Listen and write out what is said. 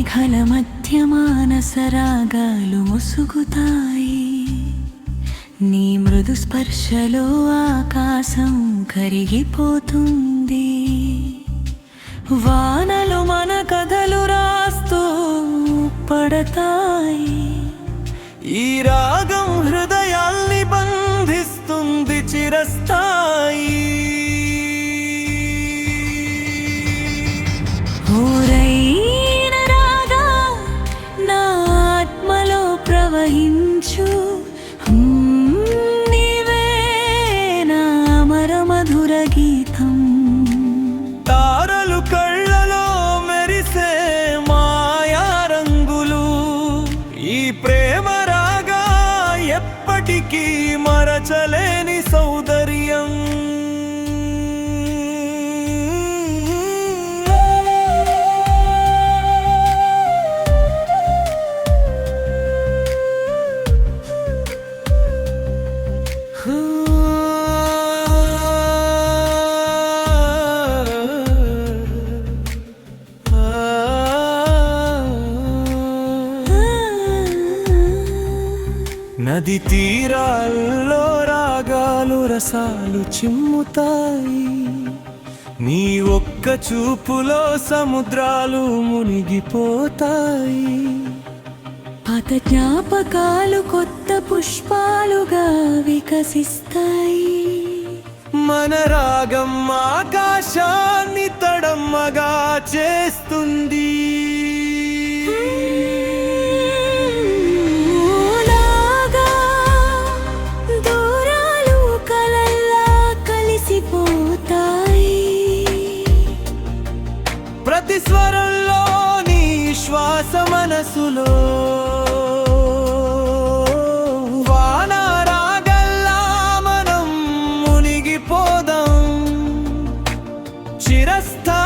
మేఘల మధ్య మానస రాగాలు ముసుగుతాయి. నీ మృదు స్పర్శలో ఆకాశం కరిగిపోతుంది. వానలు మన కథలు రాస్తూ పడతాయి. ఈ రాగం హృదయాల్ని బంధిస్తుంది చిరస్థాయి. ఓరైన రాగా నా ఆత్మలో ప్రవహించు. నీవే నా అమర మధుర గీతం. తారలు కళ్ళలో మెరిసే మాయా రంగులు. ఈ ప్రేమ రాగా ఎప్పటికీ మరచలేని సౌందర్యం. నది తీరాల్లో రాగాలు రసాలు చిమ్ముతాయి. నీ ఒక్క చూపులో సముద్రాలు మునిగిపోతాయి. పాత జ్ఞాపకాలు కొత్త పుష్పాలుగా వికసిస్తాయి. మన రాగం ఆకాశాన్ని తడమ్మగా చేస్తుంది. ప్రతి స్వరంలో నీ శ్వాస మనసులో. వాన రాగల్లా మనం మునిగిపోదాం చిరస్థాయి.